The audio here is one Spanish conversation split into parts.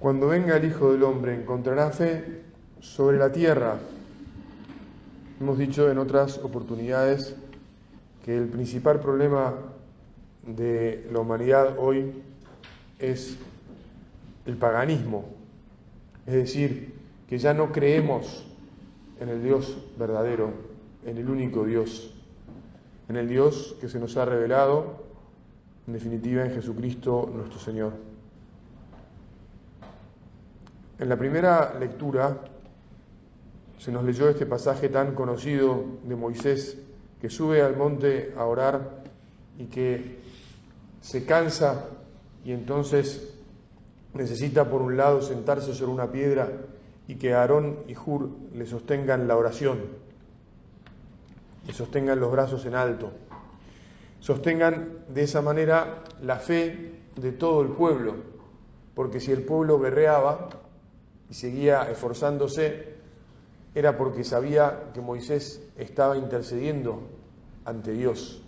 Cuando venga el Hijo del Hombre, ¿encontrará fe sobre la tierra? Hemos dicho en otras oportunidades que el principal problema de la humanidad hoy es el paganismo, es decir, que ya no creemos en el Dios verdadero, en el único Dios, en el Dios que se nos ha revelado, en definitiva en Jesucristo nuestro Señor. En la primera lectura se nos leyó este pasaje tan conocido de Moisés, que sube al monte a orar y que se cansa y entonces necesita por un lado sentarse sobre una piedra y que Aarón y Hur le sostengan la oración, le sostengan los brazos en alto, sostengan de esa manera la fe de todo el pueblo, porque si el pueblo guerreaba y seguía esforzándose, era porque sabía que Moisés estaba intercediendo ante Dios.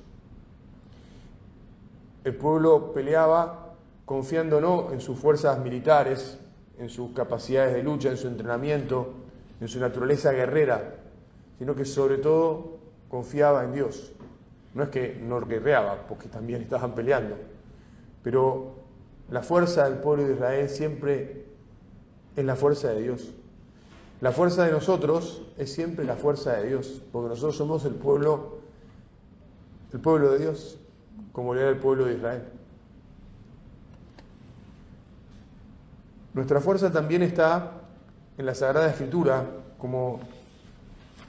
El pueblo peleaba confiando no en sus fuerzas militares, en sus capacidades de lucha, en su entrenamiento, en su naturaleza guerrera, sino que sobre todo confiaba en Dios. No es que no guerreaba, porque también estaban peleando, pero la fuerza del pueblo de Israel siempre es la fuerza de Dios. La fuerza de nosotros es siempre la fuerza de Dios, porque nosotros somos el pueblo de Dios, como era el pueblo de Israel. Nuestra fuerza también está en la Sagrada Escritura, como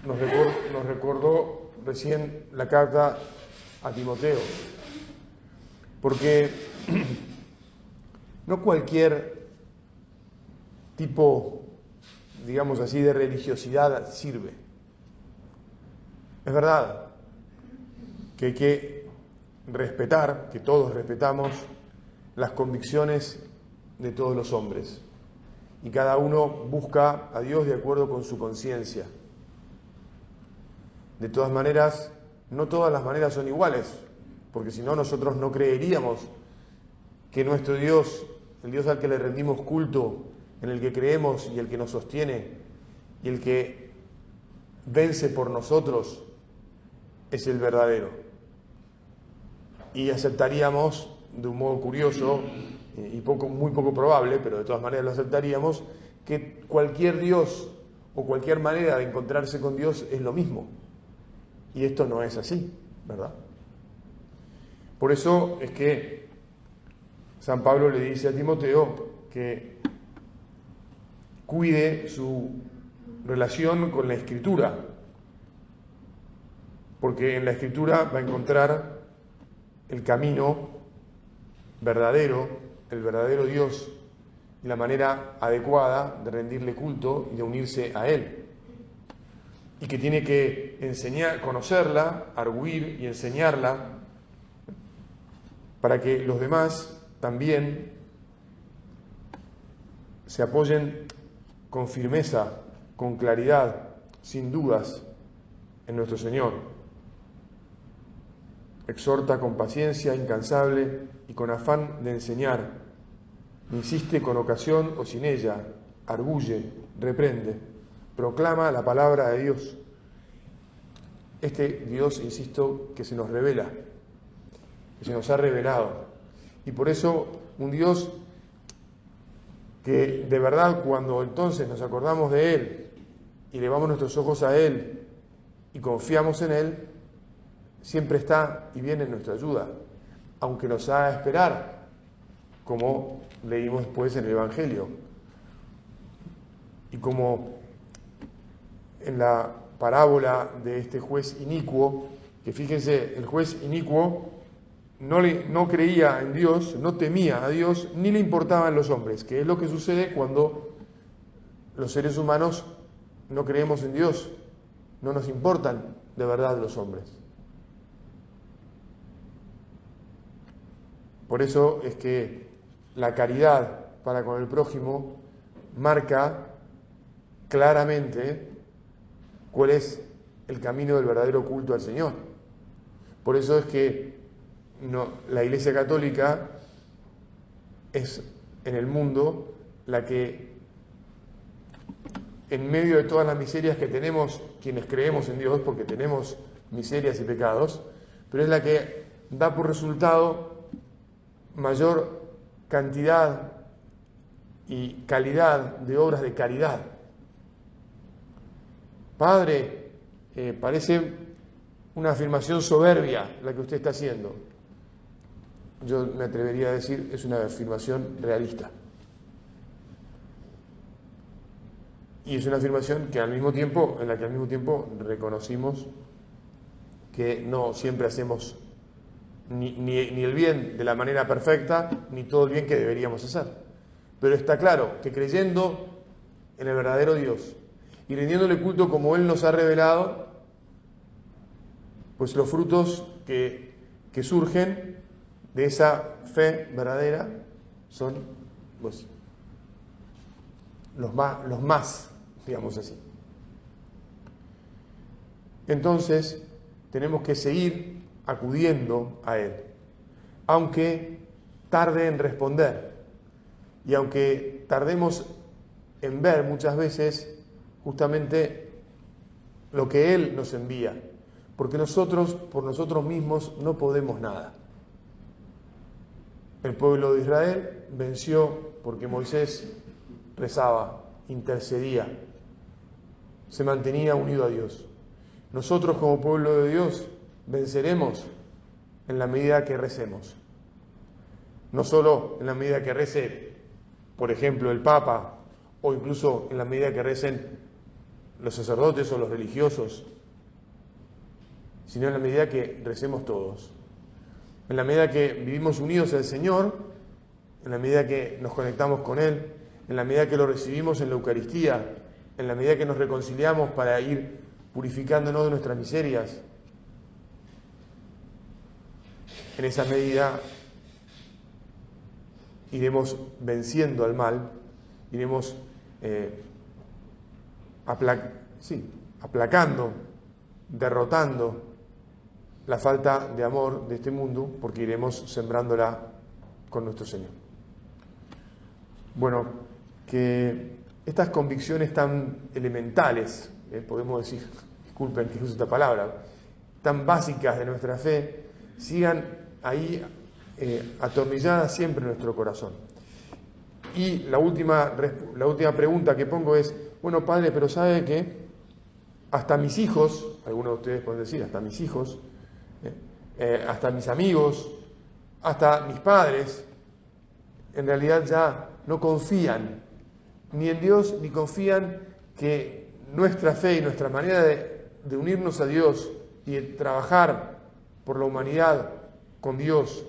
nos recordó recién la carta a Timoteo, porque no cualquier tipo, digamos así, de religiosidad sirve. Es verdad que hay que respetar, que todos respetamos las convicciones de todos los hombres, y cada uno busca a Dios de acuerdo con su conciencia. De todas maneras, no todas las maneras son iguales, porque si no nosotros no creeríamos que nuestro Dios, el Dios al que le rendimos culto, en el que creemos y el que nos sostiene y el que vence por nosotros, es el verdadero. Y aceptaríamos de un modo curioso y muy poco probable, pero de todas maneras lo aceptaríamos, que cualquier Dios o cualquier manera de encontrarse con Dios es lo mismo. Y esto no es así, ¿verdad? Por eso es que San Pablo le dice a Timoteo que cuide su relación con la Escritura, porque en la Escritura va a encontrar el camino verdadero, el verdadero Dios, y la manera adecuada de rendirle culto y de unirse a Él. Y que tiene que enseñar, conocerla, arguir y enseñarla para que los demás también se apoyen con firmeza, con claridad, sin dudas, en nuestro Señor. Exhorta con paciencia incansable y con afán de enseñar. Insiste con ocasión o sin ella, arguye, reprende, proclama la palabra de Dios. Este Dios, insisto, que se nos revela, que se nos ha revelado. Y por eso un Dios que de verdad cuando entonces nos acordamos de Él y levamos nuestros ojos a Él y confiamos en Él, siempre está y viene en nuestra ayuda, aunque nos haga esperar, como leímos después en el Evangelio. Y como en la parábola de este juez inicuo, que fíjense, el juez inicuo no creía en Dios, no temía a Dios, ni le importaban los hombres, que es lo que sucede cuando los seres humanos no creemos en Dios, no nos importan de verdad los hombres. Por eso es que la caridad para con el prójimo marca claramente cuál es el camino del verdadero culto al Señor. Por eso es que la Iglesia Católica es en el mundo la que en medio de todas las miserias que tenemos quienes creemos en Dios, porque tenemos miserias y pecados, pero es la que da por resultado mayor cantidad y calidad de obras de caridad. Padre, parece una afirmación soberbia la que usted está haciendo. Yo me atrevería a decir, es una afirmación realista. Y es una afirmación en la que al mismo tiempo reconocimos que no siempre hacemos ni el bien de la manera perfecta, ni todo el bien que deberíamos hacer. Pero está claro que creyendo en el verdadero Dios y rindiéndole culto como Él nos ha revelado, pues los frutos que surgen de esa fe verdadera son pues, los más, digamos así. Entonces, tenemos que seguir acudiendo a Él, aunque tarde en responder y aunque tardemos en ver muchas veces justamente lo que Él nos envía, porque nosotros por nosotros mismos no podemos nada. El pueblo de Israel venció porque Moisés rezaba, intercedía, se mantenía unido a Dios. Nosotros como pueblo de Dios venceremos en la medida que recemos. No solo en la medida que rece, por ejemplo, el Papa, o incluso en la medida que recen los sacerdotes o los religiosos, sino en la medida que recemos todos. En la medida que vivimos unidos al Señor, en la medida que nos conectamos con Él, en la medida que lo recibimos en la Eucaristía, en la medida que nos reconciliamos para ir purificándonos de nuestras miserias, en esa medida iremos venciendo al mal, iremos aplacando, derrotando la falta de amor de este mundo, porque iremos sembrándola con nuestro Señor. Bueno, que estas convicciones tan elementales, podemos decir, disculpen que use esta palabra, tan básicas de nuestra fe, sigan ahí atornilladas siempre en nuestro corazón. Y la última pregunta que pongo es, bueno, Padre, pero ¿sabe qué? Hasta mis hijos, algunos de ustedes pueden decir, hasta mis hijos, hasta mis amigos, hasta mis padres, en realidad ya no confían ni en Dios, ni confían que nuestra fe y nuestra manera de unirnos a Dios y de trabajar por la humanidad con Dios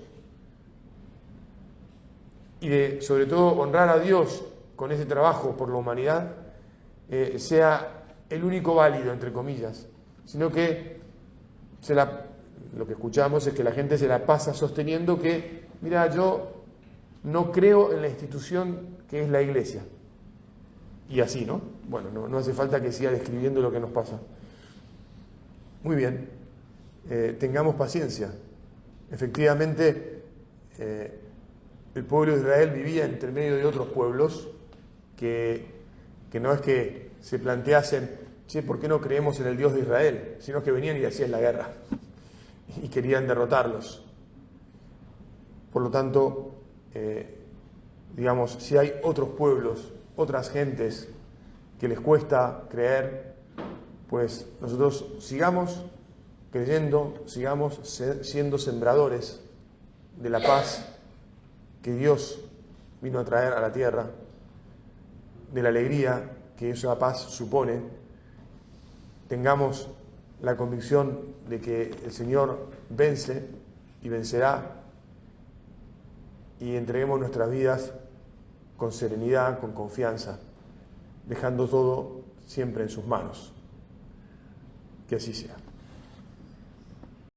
y de, sobre todo, honrar a Dios con ese trabajo por la humanidad, sea el único válido, entre comillas, sino que lo que escuchamos es que la gente se la pasa sosteniendo que, mira, yo no creo en la institución que es la Iglesia. Y así, ¿no? Bueno, no hace falta que siga describiendo lo que nos pasa. Muy bien, tengamos paciencia. Efectivamente, el pueblo de Israel vivía entre medio de otros pueblos que no es que se planteasen, che, ¿por qué no creemos en el Dios de Israel? Sino que venían y hacían la guerra y querían derrotarlos. Por lo tanto, digamos, si hay otros pueblos, otras gentes que les cuesta creer, pues nosotros sigamos creyendo, sigamos siendo sembradores de la paz que Dios vino a traer a la tierra, de la alegría que esa paz supone. Tengamos la convicción de que el Señor vence y vencerá, y entreguemos nuestras vidas con serenidad, con confianza, dejando todo siempre en sus manos. Que así sea.